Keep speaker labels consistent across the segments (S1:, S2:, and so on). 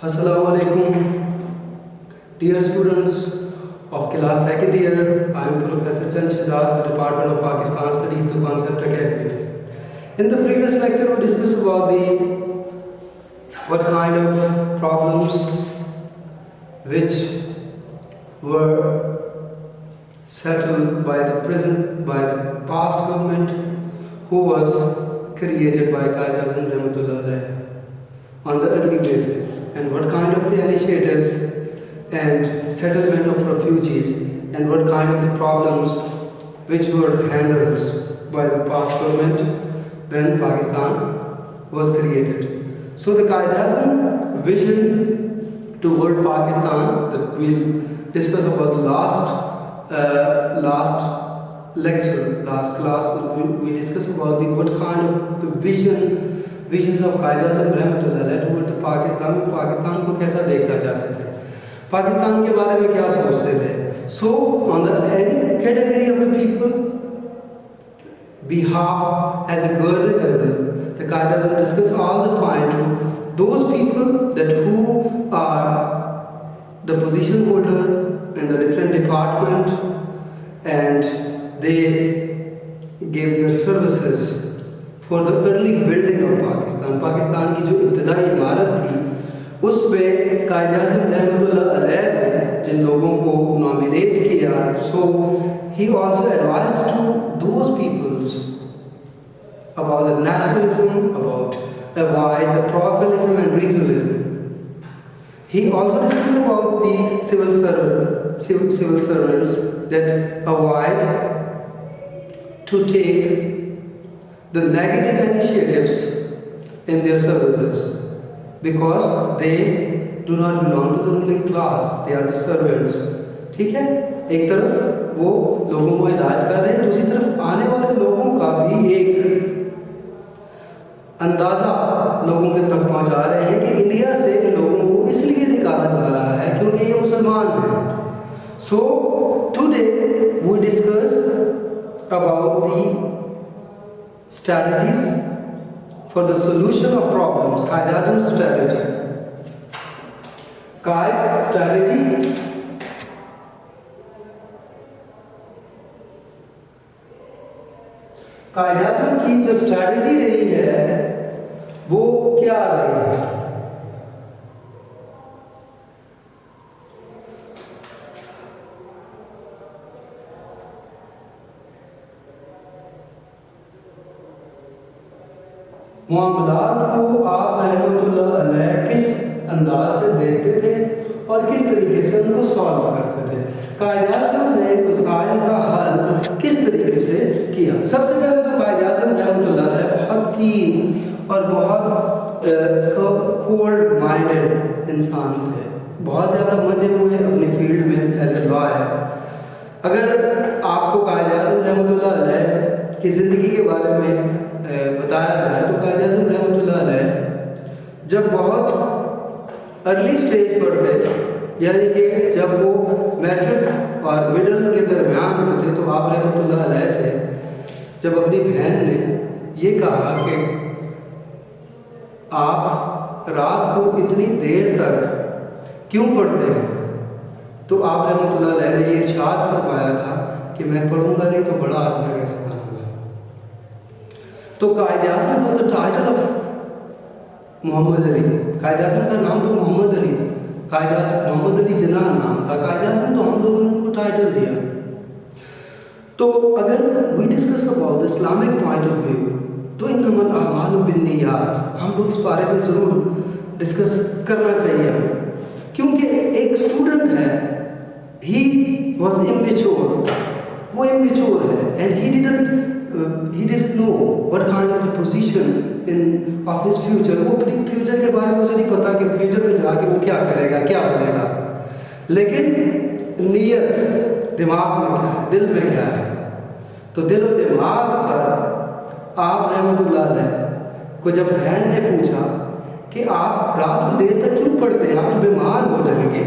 S1: Assalamu alaikum, dear students of class second year. I am Professor Chand Shahzad, the Department of Pakistan Studies, the Concept Academy. In the previous lecture, we discussed about what kind of problems which were settled by the past government, who was created by Qaid Azam Rahmatullah Alayh on the early basis, and what kind of the initiatives and settlement of refugees, and what kind of the problems which were handled by the past government when Pakistan was created. So the Qaid Azam vision toward Pakistan that we'll discuss about the last lecture, last class, we discussed about what kind of the visions of Qaid Azam Rahmatullah Alayh toward the Pakistan کو کیسا دیکھنا چاہتے تھے, پاکستان کے بارے میں کیا سوچتے تھے. So on the any category of the people behalf as a Governor General, the Qaid Azam discuss all the point to those people that who are the position holder in the different department, and they gave their services for the early building of Pakistan. Pakistan کی جو ابتدائی عمارت تھی اس پہ قائد اعظم رحمۃ اللہ علیہ نے جن لوگوں کو نامینیٹ کیا, so he also advised to those peoples about the nationalism, about avoid the parochialism and regionalism. He also discussed about the civil servants that avoid to take the negative initiatives in their services because they do not belong to the ruling class, they are the servants. ٹھیک ہے, ایک طرف وہ لوگوں کو ہدایت کر رہے ہیں, دوسری طرف آنے والے لوگوں کا بھی ایک اندازہ لوگوں کے تک پہنچا رہے ہیں کہ انڈیا سے لوگوں کو اس لیے نکالا جا رہا ہے کیونکہ یہ مسلمان ہیں. So today we discuss about the strategies for the solution of problems. Qaid Azam strategy. Qaid strategy. Quaid Azam کی جو اسٹریٹجی رہی ہے وہ کیا رہی ہے؟ معاملات کو آپ رحمۃ اللہ علیہ کس انداز سے دیکھتے تھے اور کس طریقے سے ان کو سالو کرتے تھے؟ قائد اعظم نے مسائل کا حل کس طریقے سے کیا؟ سب سے پہلے تو قائد اعظم رحمۃ اللہ علیہ بہت کین اور بہت کولڈ مائنڈڈ انسان تھے, بہت زیادہ مجھے ہوئے اپنی فیلڈ میں ایز اے لائر. اگر آپ کو قائد اعظم رحمۃ اللہ علیہ کی زندگی کے بارے میں بتایا جائے تو قائد اعظم رحمۃ اللہ علیہ جب بہت ارلی سٹیج پر تھے, یعنی کہ جب وہ میٹرک اور مڈل کے درمیان میں تھے, تو آپ رحمۃ اللہ علیہ سے جب اپنی بہن نے یہ کہا کہ آپ رات کو اتنی دیر تک کیوں پڑھتے ہیں, تو آپ رحمۃ اللہ علیہ نے یہ ارشاد فرمایا تھا کہ میں پڑھوں گا نہیں تو بڑا آدمی کیسے بنوں گا. تو قائد اعظم کو the title of محمد علی, قائد اعظم کا نام تو محمد علی تھا, قائد اعظم محمد علی جناح نام تھا, قائد اعظم تو ہم لوگوں نے ان کو ٹائٹل دیا. تو اگر we discuss about Islamic point of view تو انما الاعمال بالنیات, ہم لوگ اس بارے میں ضرور ڈسکس کرنا چاہیے ہمیں, کیونکہ ایک اسٹوڈنٹ ہے, ہی واز immature, وہ immature ہے, and he didn't know what kind of the position of his future. وہ اپنی فیوچر کے بارے میں اسے نہیں پتا کہ فیوچر میں جا کے وہ کیا کرے گا, کیا بنے گا, لیکن نیت دماغ میں کیا ہے, دل میں کیا ہے. تو دل و دماغ پر آپ رحمۃ اللہ علیہ کو جب بہن نے پوچھا کہ آپ رات کو دیر تک کیوں پڑھتے ہیں, آپ تو بیمار ہو جائیں گے,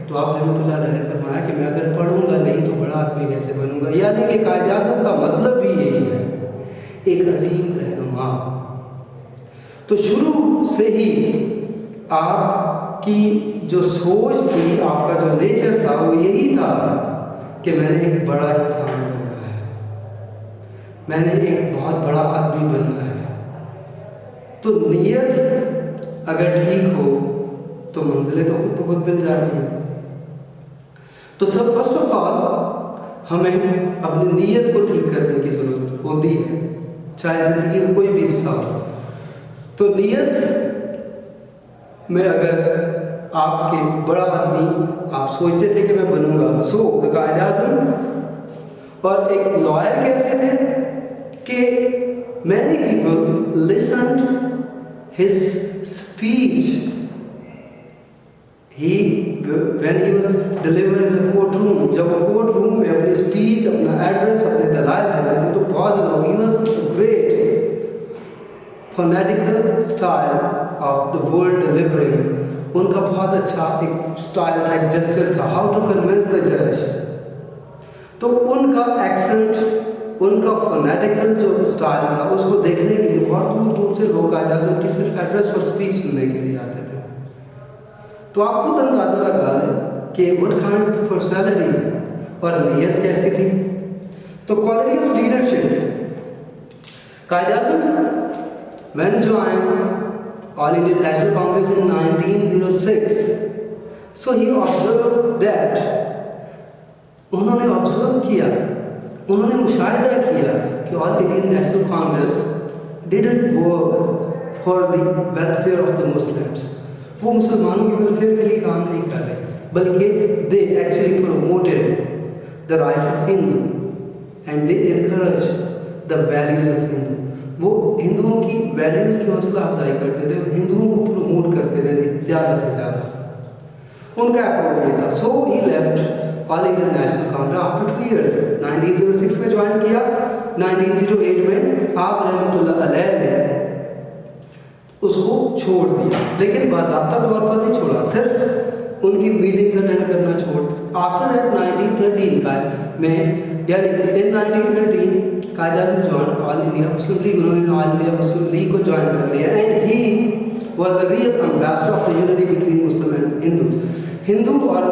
S1: تو آپ رحمۃ اللہ علیہ نے فرمایا کہ میں اگر پڑھوں گا نہیں تو بڑا آدمی کیسے بنوں گا. یعنی کہ قائد اعظم کا مطلب بھی یہی ہے, ایک عظیم رہنما. تو شروع سے ہی آپ کی جو سوچ تھی، آپ کا جو نیچر تھا، وہ یہی تھا کہ میں نے ایک بڑا انسان بننا ہے، میں نے ایک بہت بڑا آدمی بننا ہے. تو نیت اگر ٹھیک ہو تو منزلیں تو خود بخود مل جاتی ہیں. تو سب فرسٹ آف آل ہمیں اپنی نیت کو ٹھیک کرنے کی ضرورت ہوتی ہے، چاہے زندگی کا کوئی بھی حصہ ہو. تو نیت میں اگر آپ کے بڑا آدمی آپ سوچتے تھے کہ میں بنوں گا، سو قائد اعظم اور ایک لائر کیسے تھے کہ many people listened his speech. When he was delivered in the courtroom, جب وہ کورٹ روم میں اپنی اسپیچ، اپنا ایڈریس، اپنے دلائل دیتے تھے تو بہت سے لوگ، he was a great phonetical style of the word delivering. ان کا بہت اچھا ایک اسٹائل تھا، ایک جسچر تھا، how to convince the judge. تو ان کا ایکسنٹ، ان کا فونیٹیکل جو اسٹائل تھا، اس کو دیکھنے کے لیے بہت دور دور سے لوگ قائد اعظم کی صرف ایڈریس اور اسپیچ سننے کے لیے آتے تھے. تو آپ خود اندازہ لگا لیں کہ وٹ کائنڈ آف پرسنالٹی اور نیت کیسی تھی. تو quality of leadership, Quaid Azam when joined All Indian National Congress in 1906, so he observed that، انہوں نے آبزرو کیا، انہوں نے مشاہدہ کیا کہ آل Indian National Congress didn't work for the welfare of the Muslims. وہ مسلمانوں کے ویلفیئر کے لیے کام نہیں کر رہے، بلکہ they actually promoted the rights of Hindu and they encourage the values of Hindu. وہ ہندوؤں کی ویلیوز کی حوصلہ افزائی کرتے تھے، وہ ہندوؤں کو پروموٹ کرتے تھے زیادہ سے زیادہ. ان کا اپروچ یہ تھا. So he left All Indian National Congress after 2 years. 1906 میں جوائن کیا، 1908 میں آپ رحمۃ اللہ علیہ نے اس کو چھوڑ دیا، لیکن باضابطہ طور پر نہیں چھوڑا، صرف ان کی میٹنگز اٹینڈ کرنا چھوڑ. آفٹر دیٹ 1913 میں یعنی in 1913 Quaid Azam join All India Muslim League. انہوں نے آل انڈیا مسلم لیگ کو جوائن کر لیا and he was the real ambassador of the unity between Muslim and Hindus. Hindu اور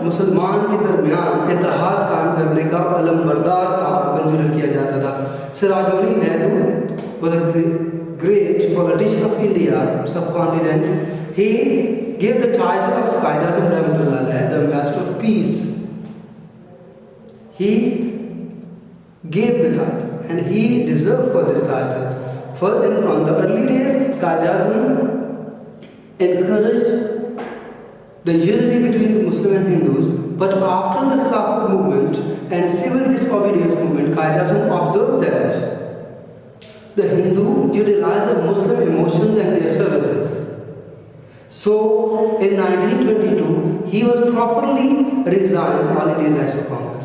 S1: مسلمان کے درمیان اتحاد قائم کرنے کا علم بردار آپ کو کنسیڈر کیا جاتا تھا. سراج Nehru was a great politician of India, subcontinent. He gave the title of Qaid Azam Rahmatullah Alayh, the Ambassador of Peace. He gave the title and he deserved for this title. For on the early days, Qaid Azam encouraged the unity between Muslim and Hindus, but after the Khilafat movement and civil disobedience movement, Qaid Azam observed that the Hindu utilized the Muslim emotions and their services. So in 1922 he was properly resigned All Indian National Congress.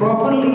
S1: properly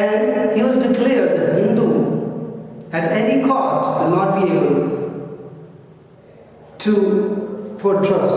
S1: and he was declared that Hindu at any cost will not be able to for trust.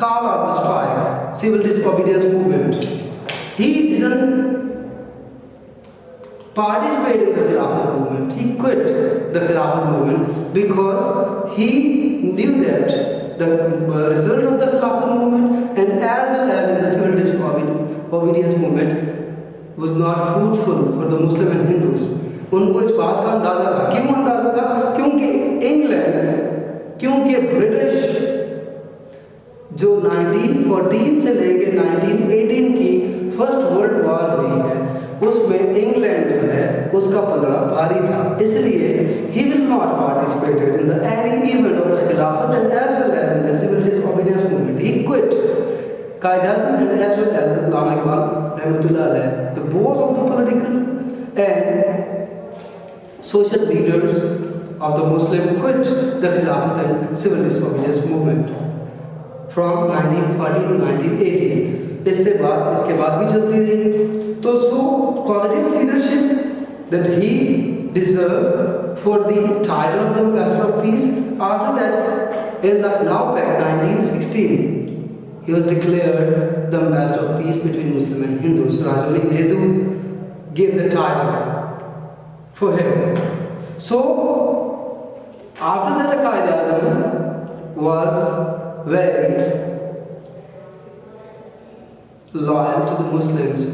S1: call out the strike, civil disobedience movement. He didn't participate in the Khilafat movement. He quit the Khilafat movement because he knew that the result of the Khilafat movement and as well as in the civil disobedience movement was not fruitful for the Muslim and Hindus. ان کو اس بات کا اندازہ تھا. کیوں اندازہ تھا؟ کیونکہ England, کیونکہ برٹش جو 1914 سے لے کے 1918 کی فرسٹ ورلڈ وار ہوئی ہے، اس میں انگلینڈ جو ہے اس کا پلڑا بھاری تھا. اس لیے he will not participate in the any event of the Khilafat and as well as in the civil disobedience movement. He quit. Qaid Azam and as well as the Allama Iqbal Rahmatullah Alayh, the both of the political and social leaders of the Muslim quit the Khilafat and civil disobedience movement from 1940 to 1980. اس کے بعد بھی چلتی رہی. تو اس کو quality of leadership that he deserved for the title of the Ambassador of Peace. After that, in Lucknow Pact 1916, he was declared the ambassador of peace between Muslim and Hindu. Sarojini Naidu gave the title for him. So after that, Quaid-e-Azam was very loyal to the Muslims.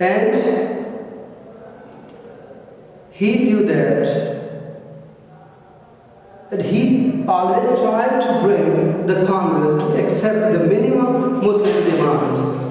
S1: And he knew that he always tried to bring the Congress to accept the minimum Muslim demands.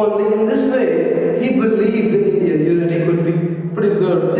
S1: Only in this way he believed the Indian unity could be preserved.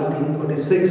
S1: 1946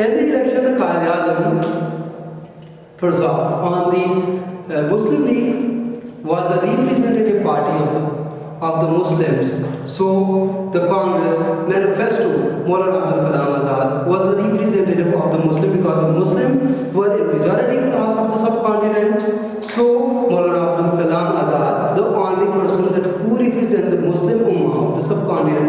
S1: In the election, the Quaid-e-Azam, first off, on the Muslim League was the representative party of the Muslims. So the Congress manifesto, Maulana Abdul Kalam Azad was the representative of the Muslim because the Muslims were a majority class of the subcontinent. So Maulana Abdul Kalam Azad, the only person that who represent the Muslim Ummah of the subcontinent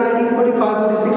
S1: 1945-46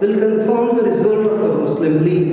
S1: will confirm the result of the Muslim League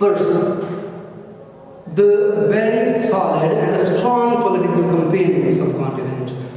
S1: pursued the very solid and a strong political campaign in the subcontinent.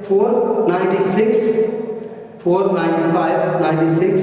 S1: 495-96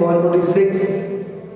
S1: 446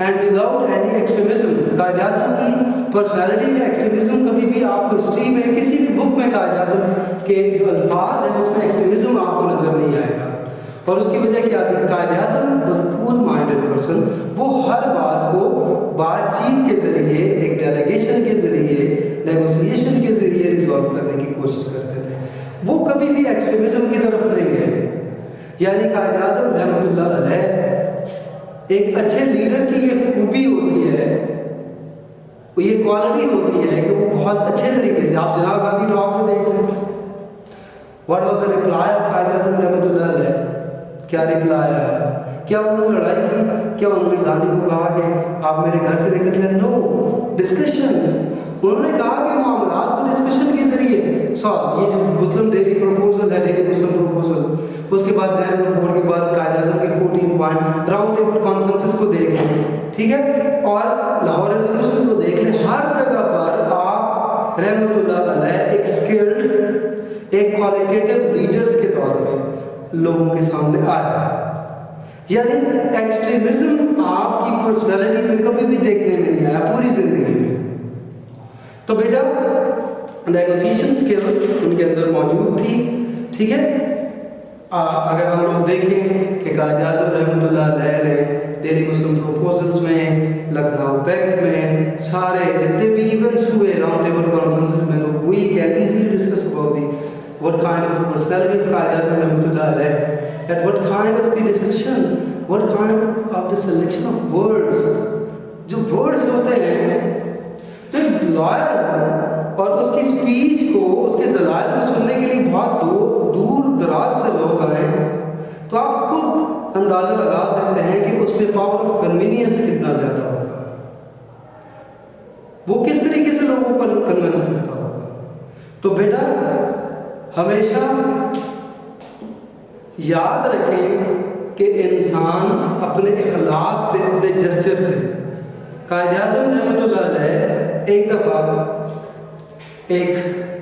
S1: and without any extremism. Quaid Azam کی personality میں extremism کبھی بھی آپ کو history میں کسی بھی بک میں قائد اعظم کے جو الفاظ ہیں اس میں ایکسٹریمزم آپ کو نظر نہیں آئے گا. اور اس کی وجہ کیا تھی؟ Quaid Azam was a cool minded person. وہ ہر بات کو بات چیت کے ذریعے، ایک ڈیلیگیشن کے ذریعے، نیگوسیشن کے ذریعے ریزالو کرنے کی کوشش کرتے تھے. وہ کبھی بھی ایکسٹریمزم کی طرف نہیں گئے. یعنی قائد اعظم رحمۃ اللہ علیہ، ایک اچھے لیڈر کی یہ خوبی ہوتی ہے، یہ کوالٹی ہوتی ہے کہ وہ بہت اچھے طریقے سے، آپ جناب گاندھی ٹاک میں دیکھ لیں، what was the reply of Quaid Azam رحمۃ اللہ علیہ. کیا ریپلائی آیا؟ کیا انہوں نے لڑائی کی؟ کیا انہوں نے گاندھی کو کہا کہ آپ میرے گھر سے نکل جائیں؟ نو، ڈسکشن. انہوں نے کہا کہ معاملات کو ڈسکشن کے ذریعے سالو. یہ جو مسلم ڈیلی پروپوزل ہے، ڈیلی مسلم پروپوزل، اس کے بعد نہرو رپورٹ کے بعد قائد اعظم کے 14 پوائنٹ راؤنڈ ٹیبل کانفرنسز کو دیکھ لیں، ٹھیک ہے، اور لاہور ریزولوشن کو دیکھ لیں. ہر جگہ پر آپ رحمۃ اللہ علیہ ایک اسکلڈ، ایک کوالٹیٹیو لیڈرز کے طور پہ لوگوں کے سامنے آئے. یعنی ایکسٹریمزم آپ کی پرسنالٹی میں کبھی بھی دیکھنے میں نہیں آیا پوری زندگی میں. تو بیٹا نیگوسیشن اسکلز ان کے اندر موجود تھی، ٹھیک ہے. اگر ہم لوگ دیکھیں کہ قائد اعظم رحمۃ اللہ علیہ نے دہلی مسلم پروپوزلز میں، لکھنؤ پیکٹ میں، سارے جتنے بھی ایونٹس ہوئے راؤنڈ ٹیبل کانفرنسز میں، تو we can easily discuss about the what kind of personality of Quaid Azam رحمۃ اللہ علیہ, and what kind of the discussion, what kind of the selection of words. جو words ہوتے ہیں تو ایک لائر اور اس کی اسپیچ کو، اس کے دلائل کو سننے کے لیے بہت دور دراز سے لوگ آئے، تو آپ خود اندازہ لگا سکتے ہیں کہ اس میں پاور آف کنوینئنس کتنا زیادہ ہوگا، وہ کس طریقے سے لوگوں کو کنونس کرتا ہوگا. تو بیٹا ہمیشہ یاد رکھیں کہ انسان اپنے اخلاق سے، اپنے جسچر سے. قائد اعظم رحمۃ اللہ علیہ ایک دفعہ ایک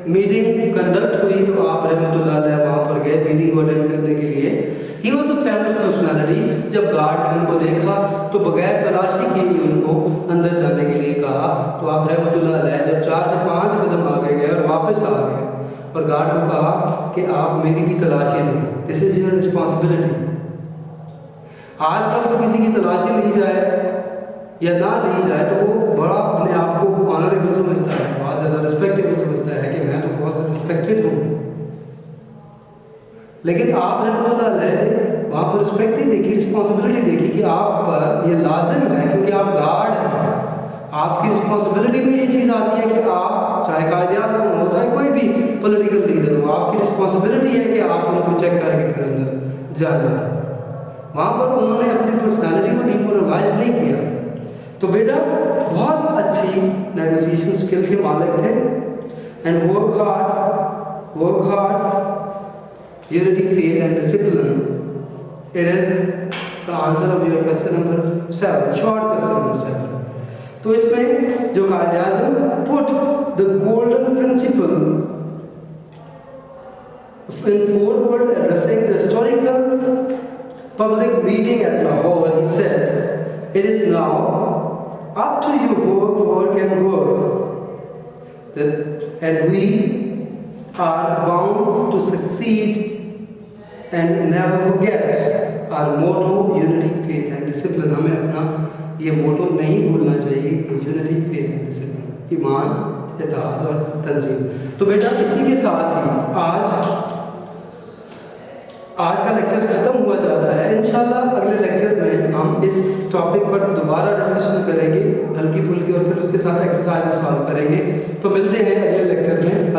S1: میٹنگ کنڈکٹ ہوئی تو آپ رحمۃ اللہ علیہ وہاں پر گئے میٹنگ کو اٹینڈ کرنے کے لیے. He was a famous personality. جب گارڈ نے ان کو دیکھا تو بغیر تلاشی کے ہی ان کو اندر جانے کے لیے کہا. تو آپ رحمۃ اللہ علیہ جب 4 سے 5 قدم آگے گئے اور واپس آ گئے اور گارڈ کو کہا کہ آپ میری بھی تلاشی لیں، دس از یور رسپانسبلٹی. آج کل تو کسی کی تلاشی لی جائے یا نہ لی جائے تو وہ بڑا اپنے آپ کو آنریبل سمجھتا ہے، بہت زیادہ رسپیکٹیبل سمجھتا ہے کہ میں تو بہت رسپیکٹڈ ہوں. لیکن آپ رحمۃ اللہ علیہ نے وہاں پر رسپیکٹ ہی دیکھی، رسپانسبلٹی دیکھی کہ آپ پر یہ لازم ہے کیونکہ آپ گارڈ ہیں. آپ کی رسپانسبلٹی میں یہ چیز آتی ہے کہ آپ چاہے قائد اعظم ہو چاہے کوئی بھی پولیٹیکل لیڈر ہو، آپ کی رسپانسبلٹی ہے کہ آپ ان کو چیک کر کے پھر اندر جانے دیں. وہاں پر انہوں نے اپنی پرسنالٹی کو ڈیمورلائز نہیں کیا. تو بیٹا بہت اچھی نیگوسیشن اسکل کے مالک تھے. And work hard unity, faith and discipline. It is the answer of your question number 7, short question number 7. تو اس میں جو Quaid Azam put the golden principle in forward addressing the historical public meeting at Lahore. He said, it is now up to you work and work, and we are bound to succeed and never forget our motto, unity, faith and discipline. ہمیں اپنا یہ motto نہیں بھولنا چاہیے کہ unity, faith and discipline, ایمان، اتحاد اور تنظیم. تو بیٹا اسی کے ساتھ ہی آج کا لیکچر ختم ہوا جاتا ہے. انشاءاللہ اگلے لیکچر میں ہم اس ٹاپک پر دوبارہ ڈسکشن کریں گے ہلکی پھلکی، اور پھر اس کے ساتھ ایکسرسائز سالو کریں گے. تو ملتے ہیں اگلے لیکچر میں.